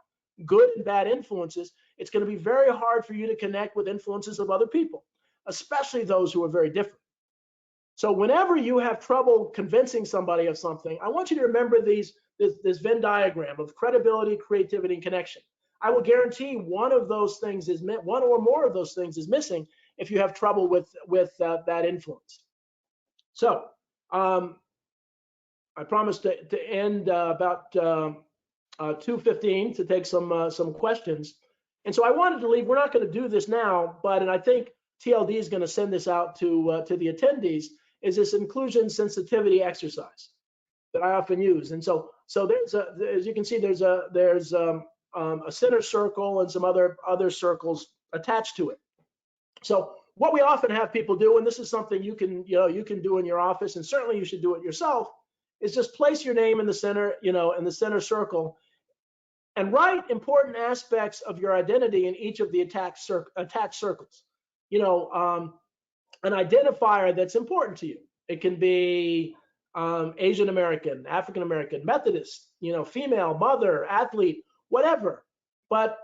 good and bad influences, it's going to be very hard for you to connect with influences of other people, especially those who are very different. So whenever you have trouble convincing somebody of something, I want you to remember this Venn diagram of credibility, creativity, and connection. I will guarantee one or more of those things is missing if you have trouble with that influence. So I promised to end about 2:15 to take some questions. And so I wanted to leave. We're not going to do this now, and I think TLD is going to send this out to the attendees. Is this inclusion sensitivity exercise that I often use? And so there's as you can see, there's a center circle and some other circles attached to it. So what we often have people do, and this is something you can do in your office, and certainly you should do it yourself, is just place your name in the center, in the center circle, and write important aspects of your identity in each of the attached circles. An identifier that's important to you. It can be Asian American, African American, Methodist, female, mother, athlete, whatever. But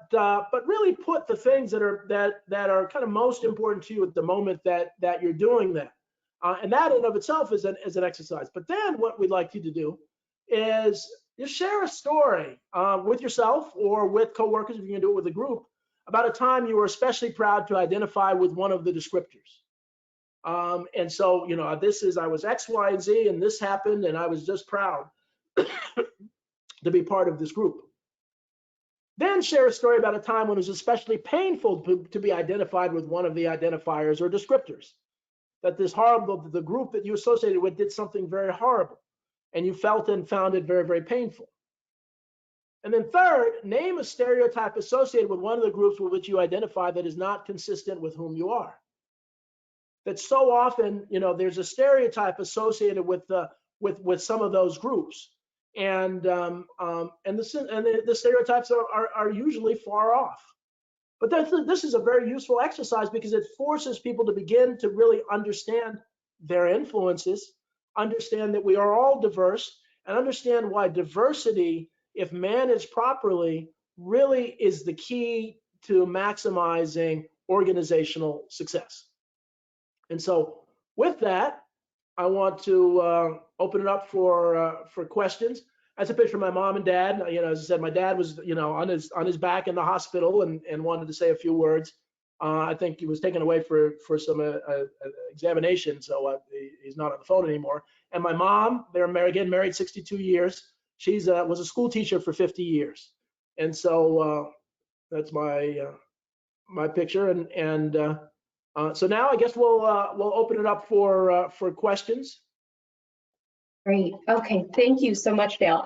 really put the things that are kind of most important to you at the moment that you're doing that. And that in of itself is an exercise. But then what we'd like you to do is just share a story with yourself or with coworkers, if you can do it with a group, about a time you were especially proud to identify with one of the descriptors. And so, I was X, Y, and Z, and this happened, and I was just proud to be part of this group. Then share a story about a time when it was especially painful to be identified with one of the identifiers or descriptors. That the group that you associated with did something very horrible, and you felt and found it very, very painful. And then third, name a stereotype associated with one of the groups with which you identify that is not consistent with whom you are. That so often, there's a stereotype associated with some of those groups, and the stereotypes are usually far off. But this is a very useful exercise because it forces people to begin to really understand their influences, understand that we are all diverse, and understand why diversity, if managed properly, really is the key to maximizing organizational success. And so with that, I want to open it up for questions. That's a picture of my mom and dad. As I said, my dad was, on his back in the hospital and wanted to say a few words. I think he was taken away for some examination, so he's not on the phone anymore. And my mom, they're married 62 years. She was a school teacher for 50 years. And so that's my picture. And so now I guess we'll open it up for questions. Great. Okay. Thank you so much, Dale.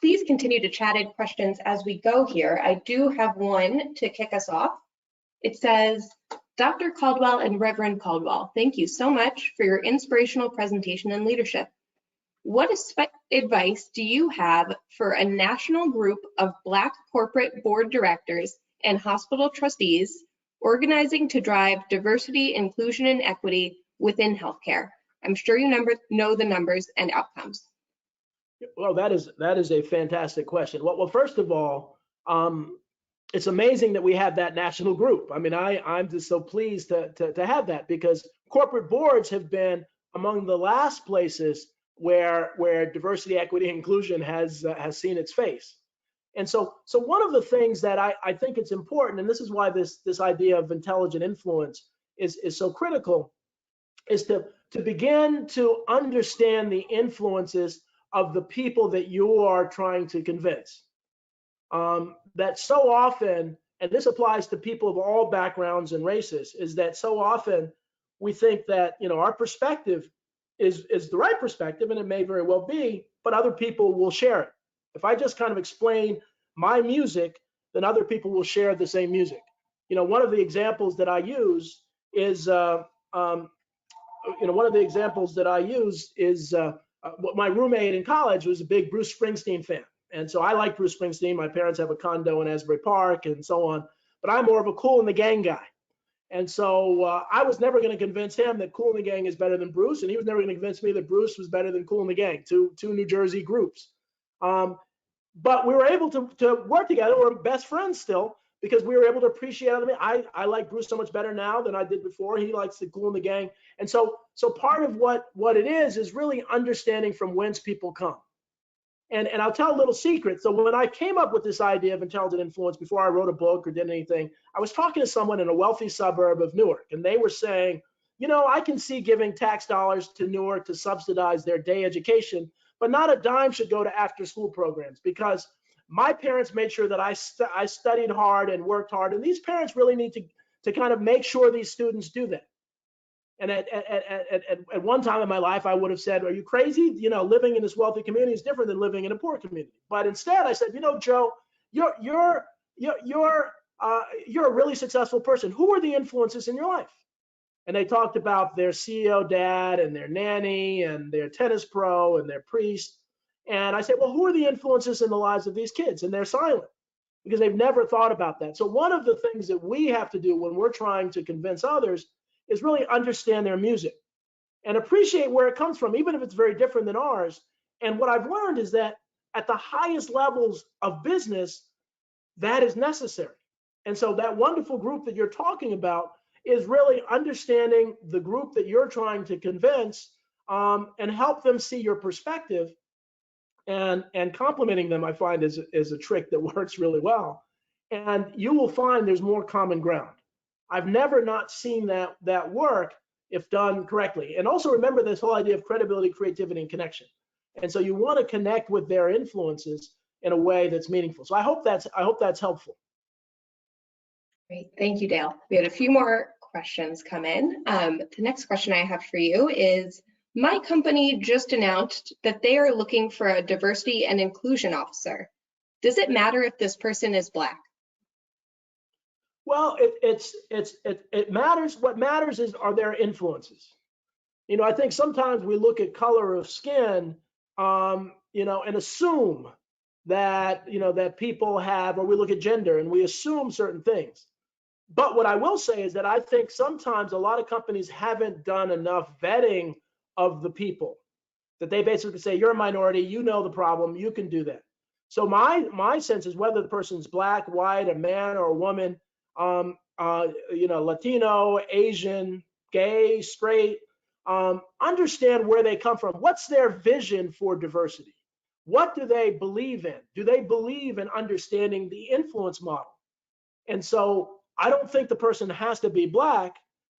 Please continue to chat in questions as we go here. I do have one to kick us off. It says, Dr. Caldwell and Reverend Caldwell, thank you so much for your inspirational presentation and leadership. What advice do you have for a national group of Black corporate board directors and hospital trustees organizing to drive diversity, inclusion, and equity within healthcare? I'm sure you know the numbers and outcomes. Well, that is a fantastic question. Well, first of all, it's amazing that we have that national group. I mean, I'm just so pleased to have that, because corporate boards have been among the last places where diversity, equity, and inclusion has seen its face. And so one of the things that I think it's important, and this is why this idea of intelligent influence is so critical, is to begin to understand the influences of the people that you are trying to convince. That so often, and this applies to people of all backgrounds and races, is that so often we think that, you know, our perspective is the right perspective, and it may very well be, but other people will share it. If I just kind of explain my music, then other people will share the same music. You know, one of the examples that I use is, my roommate in college was a big Bruce Springsteen fan. And so I like Bruce Springsteen. My parents have a condo in Asbury Park and so on, but I'm more of a Kool and the Gang guy. And so I was never going to convince him that Kool and the Gang is better than Bruce, and he was never going to convince me that Bruce was better than Kool and the Gang, two New Jersey groups. But we were able to work together. We're best friends still, because we were able to appreciate him. I like Bruce so much better now than I did before. He likes the Kool and the Gang. And so part of what it is really understanding from whence people come. And I'll tell a little secret. So when I came up with this idea of intelligent influence, before I wrote a book or did anything, I was talking to someone in a wealthy suburb of Newark, and they were saying, you know, I can see giving tax dollars to Newark to subsidize their day education, but not a dime should go to after school programs, because my parents made sure that I studied hard and worked hard, and these parents really need to kind of make sure these students do that. And at one time in my life, I would have said, are you crazy? You know, living in this wealthy community is different than living in a poor community. But instead I said, you know, Joe, you're a really successful person. Who are the influences in your life? And they talked about their CEO dad and their nanny and their tennis pro and their priest. And I said, well, who are the influences in the lives of these kids? And they're silent, because they've never thought about that. So one of the things that we have to do when we're trying to convince others is really understand their music and appreciate where it comes from, even if it's very different than ours. And what I've learned is that at the highest levels of business, that is necessary. And so that wonderful group that you're talking about is really understanding the group that you're trying to convince, and help them see your perspective, and complimenting them, I find, is a trick that works really well. And you will find there's more common ground. I've never not seen that work if done correctly. And also remember this whole idea of credibility, creativity, and connection. And so you want to connect with their influences in a way that's meaningful. So I hope that's helpful. Great, thank you, Dale. We had a few more questions come in. The next question I have for you is, my company just announced that they are looking for a diversity and inclusion officer. Does it matter if this person is Black? Well, it matters. What matters are their influences. You know, I think sometimes we look at color of skin, you know, and assume that, you know, that people have, or we look at gender and we assume certain things. But what I will say is that I think sometimes a lot of companies haven't done enough vetting of the people, that they basically say, you're a minority, you know the problem, you can do that. So my sense is, whether the person's Black, white, a man or a woman, you know, Latino, Asian, gay, straight, understand where they come from. What's their vision for diversity? What do they believe in? Do they believe in understanding the influence model? And so I don't think the person has to be Black,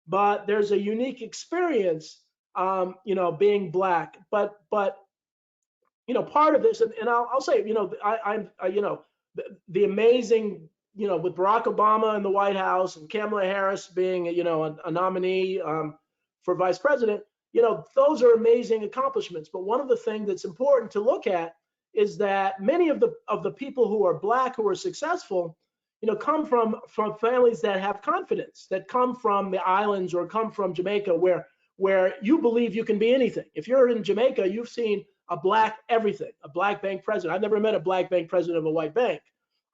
but there's a unique experience, you know, being Black. But you know, part of this, and I'll say, you know, I'm you know, the amazing, you know, with Barack Obama in the White House and Kamala Harris being, you know, a nominee for vice president, you know, those are amazing accomplishments. But one of the things that's important to look at is that many of the people who are Black, who are successful, come from families that have confidence, that come from the islands or come from Jamaica, where you believe you can be anything. If you're in Jamaica, you've seen a black everything, a black bank president. I've never met a black bank president of a white bank.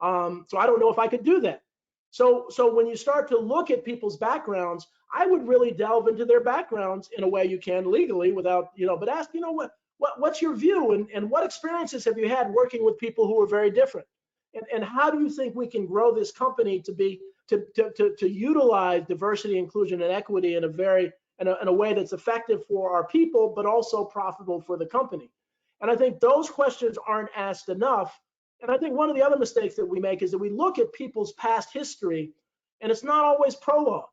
So I don't know if I could do that. So when you start to look at people's backgrounds, I would really delve into their backgrounds in a way you can legally without, but ask, what's your view and what experiences have you had working with people who are very different? And how do you think we can grow this company to utilize diversity, inclusion, and equity in a way that's effective for our people, but also profitable for the company? And I think those questions aren't asked enough. And I think one of the other mistakes that we make is that we look at people's past history, and it's not always prologue.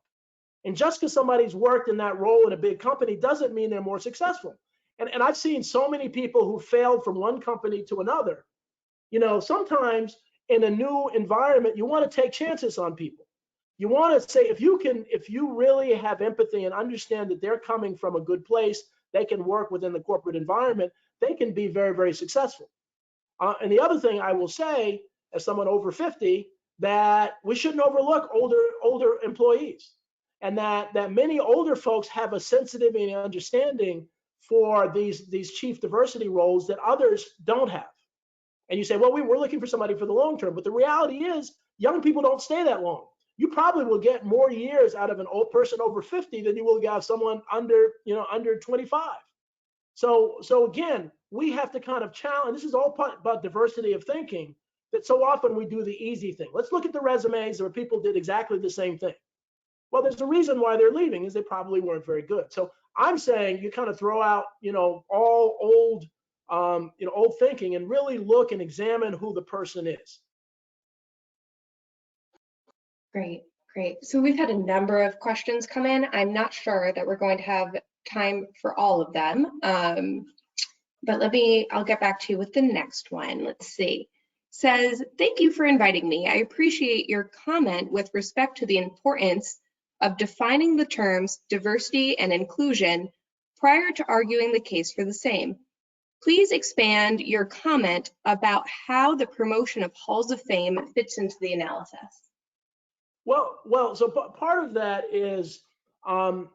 And just because somebody's worked in that role in a big company doesn't mean they're more successful. And I've seen so many people who failed from one company to another. Sometimes in a new environment, you want to take chances on people. You want to say, if you really have empathy and understand that they're coming from a good place, they can work within the corporate environment, they can be very, very successful. And the other thing I will say, as someone over 50, that we shouldn't overlook older employees, and that many older folks have a sensitivity and understanding for these chief diversity roles that others don't have. And you say, well, we're looking for somebody for the long term, but the reality is young people don't stay that long. You probably will get more years out of an old person over 50 than you will get someone under 25. So again, we have to kind of challenge. This is all about diversity of thinking, that so often we do the easy thing. Let's look at the resumes where people did exactly the same thing. Well, there's a reason why they're leaving, is they probably weren't very good. So I'm saying you kind of throw out, all old thinking and really look and examine who the person is. Great. So we've had a number of questions come in. I'm not sure that we're going to have time for all of them. But I'll get back to you with the next one. Let's see. Says, thank you for inviting me. I appreciate your comment with respect to the importance of defining the terms diversity and inclusion prior to arguing the case for the same. Please expand your comment about how the promotion of halls of fame fits into the analysis. Well, so part of that is, and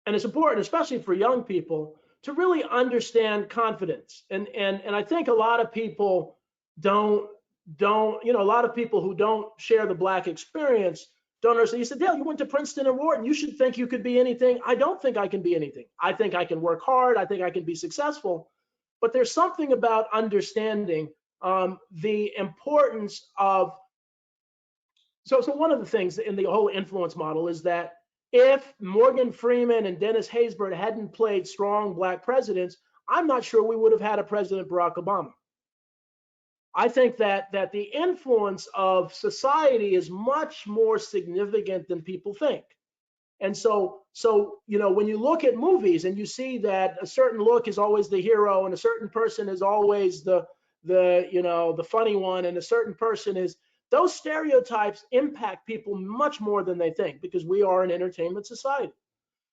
it's important, especially for young people, to really understand confidence. And I think a lot of people don't, a lot of people who don't share the Black experience don't understand. You said, Dale, you went to Princeton and Wharton. You should think you could be anything. I don't think I can be anything. I think I can work hard. I think I can be successful. But there's something about understanding the importance of. So one of the things in the whole influence model is that if Morgan Freeman and Dennis Haysbert hadn't played strong Black presidents, I'm not sure we would have had a President Barack Obama. I think that the influence of society is much more significant than people think. And so when you look at movies and you see that a certain look is always the hero and a certain person is always the funny one and a certain person is, those stereotypes impact people much more than they think, because we are an entertainment society.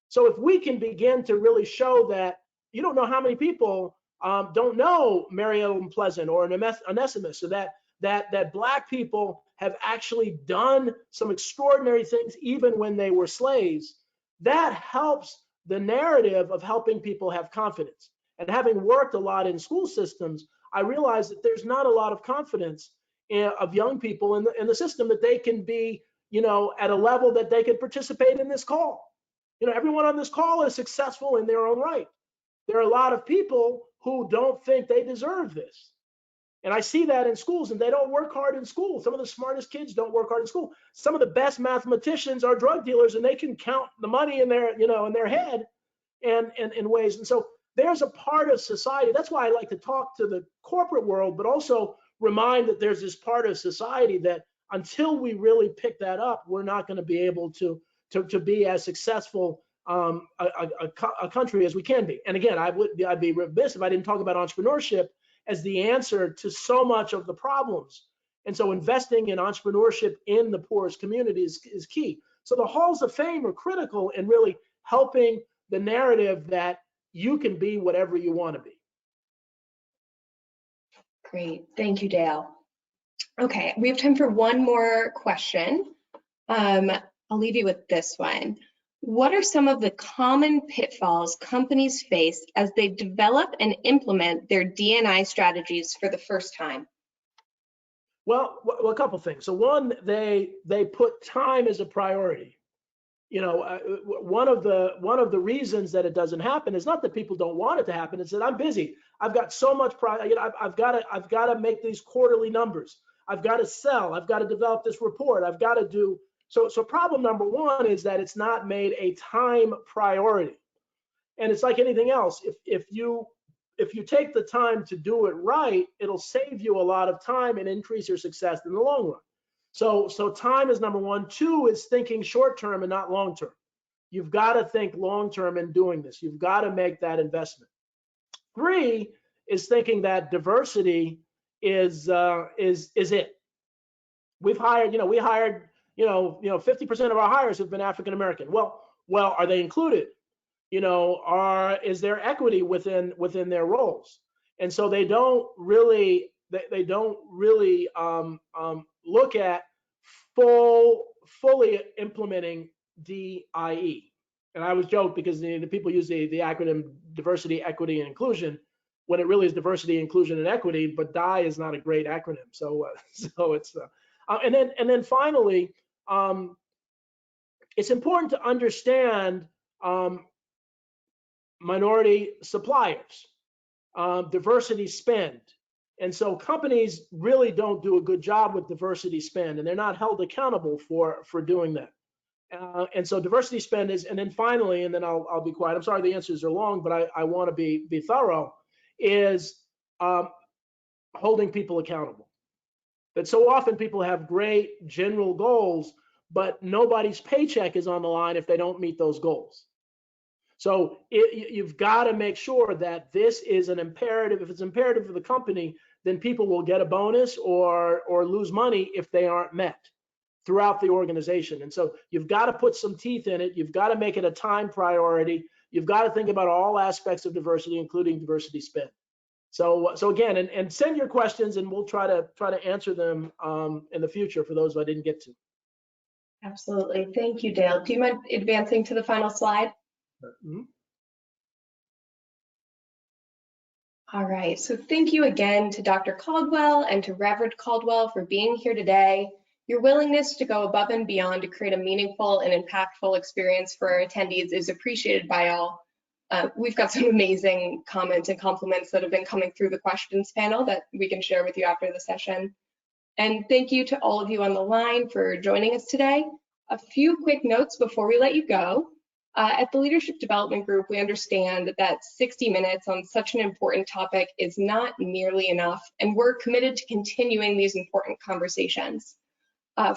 So if we can begin to really show that, you don't know how many people don't know Mary Ellen Pleasant or Onesimus, so that Black people have actually done some extraordinary things even when they were slaves, that helps the narrative of helping people have confidence. And having worked a lot in school systems, I realized that there's not a lot of confidence of young people in the system that they can be, at a level that they can participate in this call. Everyone on this call is successful in their own right. There are a lot of people who don't think they deserve this. And I see that in schools, and they don't work hard in school. Some of the smartest kids don't work hard in school. Some of the best mathematicians are drug dealers, and they can count the money in their, in their head and in ways. And so there's a part of society. That's why I like to talk to the corporate world, but also remind that there's this part of society that until we really pick that up, we're not going to be able to be as successful a country as we can be. And again, I'd be remiss if I didn't talk about entrepreneurship as the answer to so much of the problems. And so investing in entrepreneurship in the poorest communities is key. So the halls of fame are critical in really helping the narrative that you can be whatever you want to be. Great, thank you, Dale. Okay, we have time for one more question. I'll leave you with this one. What are some of the common pitfalls companies face as they develop and implement their D&I strategies for the first time? Well, a couple things. So one, they put time as a priority. You know, one of the reasons that it doesn't happen is not that people don't want it to happen. It's that I'm busy. I've got so much you know, I've got to make these quarterly numbers. I've got to sell. I've got to develop this report. I've got to do. So problem number one is that it's not made a time priority. And it's like anything else. If you take the time to do it right, it'll save you a lot of time and increase your success in the long run. So time is number one. Two is thinking short term and not long term. You've got to think long term in doing this. You've got to make that investment. Three is thinking that diversity is it. We hired 50% of our hires have been African American. Well, are they included? You know, is there equity within their roles? And so they don't really look at fully implementing DIE. And I always joke because the people use the acronym diversity, equity, and inclusion when it really is diversity, inclusion, and equity. But DIE is not a great acronym. So it's and then finally, it's important to understand minority suppliers, diversity spend. And so companies really don't do a good job with diversity spend, and they're not held accountable for doing that. And so diversity spend is, and then finally, and then I'll be quiet. I'm sorry the answers are long, but I want to be thorough, is holding people accountable. That so often people have great general goals, but nobody's paycheck is on the line if they don't meet those goals. So you've got to make sure that this is an imperative. If it's imperative for the company, then people will get a bonus or lose money if they aren't met throughout the organization. And so you've got to put some teeth in it. You've got to make it a time priority. You've got to think about all aspects of diversity, including diversity spend. So again, and send your questions, and we'll try to answer them in the future for those I didn't get to. Absolutely. Thank you, Dale. Do you mind advancing to the final slide? Mm-hmm. All right. So thank you again to Dr. Caldwell and to Reverend Caldwell for being here today. Your willingness to go above and beyond to create a meaningful and impactful experience for our attendees is appreciated by all. We've got some amazing comments and compliments that have been coming through the questions panel that we can share with you after the session. And thank you to all of you on the line for joining us today. A few quick notes before we let you go. At the Leadership Development Group, we understand that 60 minutes on such an important topic is not nearly enough, and we're committed to continuing these important conversations.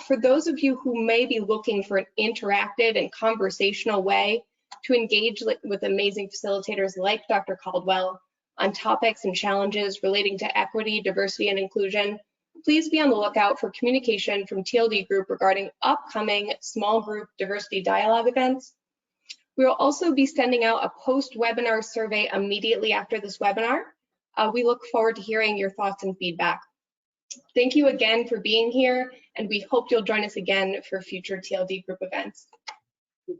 For those of you who may be looking for an interactive and conversational way to engage with amazing facilitators like Dr. Caldwell on topics and challenges relating to equity, diversity, and inclusion, please be on the lookout for communication from TLD Group regarding upcoming small group diversity dialogue events. We will also be sending out a post-webinar survey immediately after this webinar. We look forward to hearing your thoughts and feedback. Thank you again for being here, and we hope you'll join us again for future TLD Group events.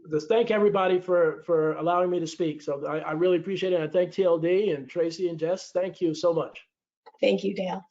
Just thank everybody for allowing me to speak. So I really appreciate it. I thank TLD and Tracy and Jess. Thank you so much. Thank you, Dale.